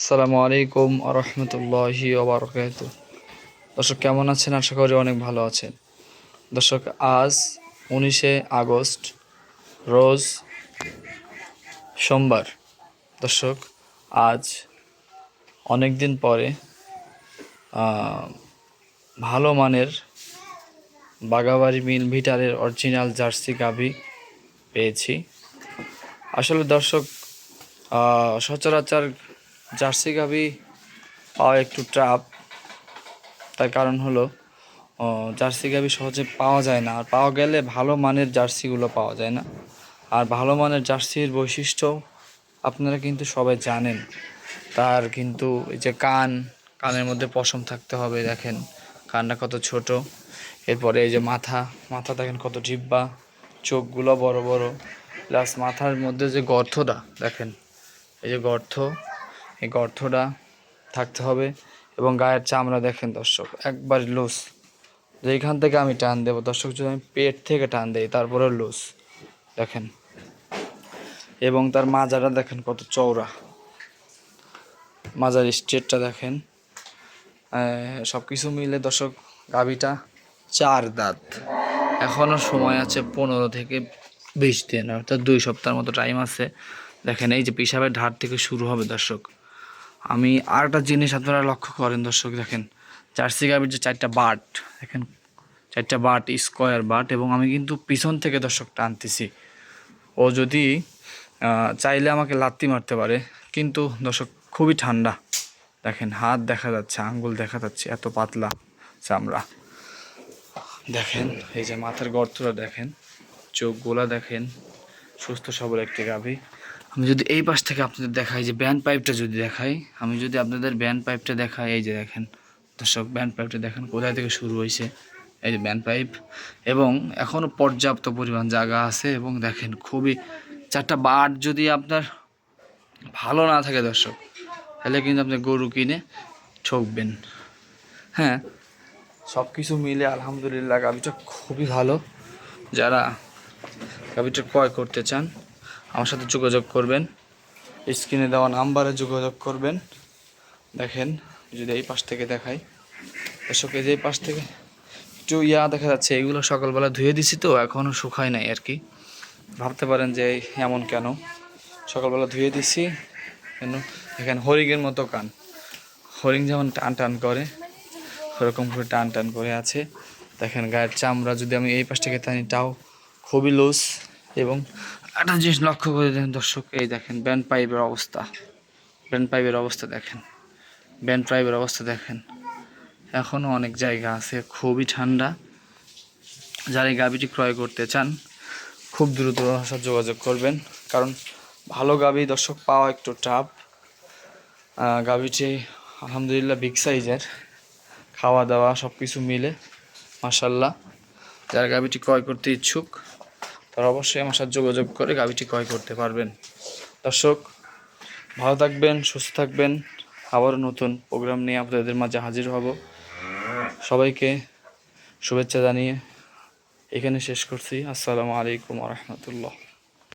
আসসালামু আলাইকুম আরহামতুল্লাহি ওবরাকাতুহ। দর্শক কেমন আছেন? আশা করি অনেক ভালো আছেন। দর্শক আজ 19শে আগস্ট, রোজ সোমবার। দর্শক আজ অনেক দিন পরে ভালো মানের বাগাবাড়ি মিল ভিটারের অরিজিনাল জার্সি গাভী পেয়েছি। আসলে দর্শক সচরাচর জার্সি গাভী পাওয়া একটু টাফ। তার কারণ হলো জার্সি গাভী সহজে পাওয়া যায় না, আর পাওয়া গেলে ভালো মানের জার্সিগুলো পাওয়া যায় না। আর ভালো মানের জার্সির বৈশিষ্ট্য আপনারা কিন্তু সবাই জানেন। তার কিন্তু এই যে কানের মধ্যে পশম থাকতে হবে, দেখেন কানটা কত ছোট। এরপরে এই যে মাথা দেখেন কত জিব্বা, চোখগুলো বড় বড়, প্লাস মাথার মধ্যে যে গর্তটা দেখেন, এই যে এই গর্তটা থাকতে হবে। এবং গায়ের চামড়া দেখেন দর্শক একবার লুজ, যেইখান থেকে আমি টান দেবো দর্শক, যদি আমি পেট থেকে টান দিই তারপরে লুজ দেখেন। এবং তার মাজাটা দেখেন কত চওড়া, মাজার স্ট্রেটটা দেখেন। সব কিছু মিলে দর্শক গাভীটা 4 দাঁত। এখনও সময় আছে 15 থেকে 20 দিন, অর্থাৎ 2 সপ্তাহের মতো টাইম আছে। দেখেন এই যে পেশাবের ধার থেকে শুরু হবে দর্শক। আমি আর একটা জিনিস আপনারা লক্ষ্য করেন দর্শক, দেখেন জার্সি গাভীর যে 4টা বাট দেখেন, 4টা বাট স্কোয়ার বাট। এবং আমি কিন্তু পিছন থেকে দর্শক টানতেছি। ও যদি চাইলে আমাকে লাত্তি মারতে পারে, কিন্তু দর্শক খুবই ঠান্ডা। দেখেন হাত দেখা যাচ্ছে, আঙ্গুল দেখা যাচ্ছে, এত পাতলা চামড়া। দেখেন এই যে মাথার গর্তটা দেখেন, চোখগুলা দেখেন, সুস্থ সবল একটি গাভী। আমি যদি এই পাশ থেকে আপনাদের দেখাই, যে ব্যান্ড পাইপটা যদি দেখাই, আমি যদি আপনাদের ব্যান্ড পাইপটা দেখাই, এই যে দেখেন দর্শক ব্যান্ড পাইপটা দেখেন কোথায় থেকে শুরু হয়েছে। এই যে ব্যান্ড পাইপ, এবং এখনও পর্যাপ্ত পরিমাণ জায়গা আছে। এবং দেখেন খুবই 4টা বাট যদি আপনার ভালো না থাকে দর্শক, তাহলে কিন্তু আপনি গরু কিনে ঠকবেন। হ্যাঁ, সব কিছু মিলে আলহামদুলিল্লাহ গাভীটা খুবই ভালো। যারা গাভীটা ক্রয় করতে চান আমার সাথে যোগাযোগ করবেন, স্ক্রিনে দেওয়া নাম্বারে যোগাযোগ করবেন। দেখেন যদি এই পাশ থেকে দেখাই দর্শক, এই যে এই পাশ থেকে একটু দেখা যাচ্ছে, এগুলো সকালবেলা ধুয়ে দিছি তো এখনও শুকায় নাই আর কি। ভাবতে পারেন যে এমন কেন, সকালবেলা ধুয়ে দিছি কেন। দেখেন হরিণের মতো কান, হরিণ যেমন টান টান করে ওরকম করে টান টান করে আছে। দেখেন গায়ের চামড়া যদি আমি এই পাশ থেকে টানি তাও খুবই লুজ। এবং একটা জিনিস লক্ষ্য করে দেখেন দর্শক, এই দেখেন ব্যান্ড পাইপের অবস্থা, দেখেন ব্যান্ড পাইপের অবস্থা দেখেন। এখনও অনেক জায়গা আছে, খুবই ঠান্ডা। যারা এই গাভীটি ক্রয় করতে চান খুব দ্রুত সাথে যোগাযোগ করবেন, কারণ ভালো গাভী দর্শক পাওয়া একটু টাফ। গাভীটি আলহামদুলিল্লাহ বিগ সাইজের, খাওয়া দাওয়া সব কিছু মিলে মাশাল্লাহ। যারা গাভীটি ক্রয় করতে ইচ্ছুক তারা অবশ্যই আমার সাথে যোগাযোগ করে গাভীটি ক্রয় করতে পারবেন। দর্শক ভালো থাকবেন, সুস্থ থাকবেন। আবারও নতুন প্রোগ্রাম নিয়ে আপনাদের মাঝে হাজির হব। সবাইকে শুভেচ্ছা জানিয়ে এখানে শেষ করছি। আসসালামু আলাইকুম ওয়া রাহমাতুল্লাহ।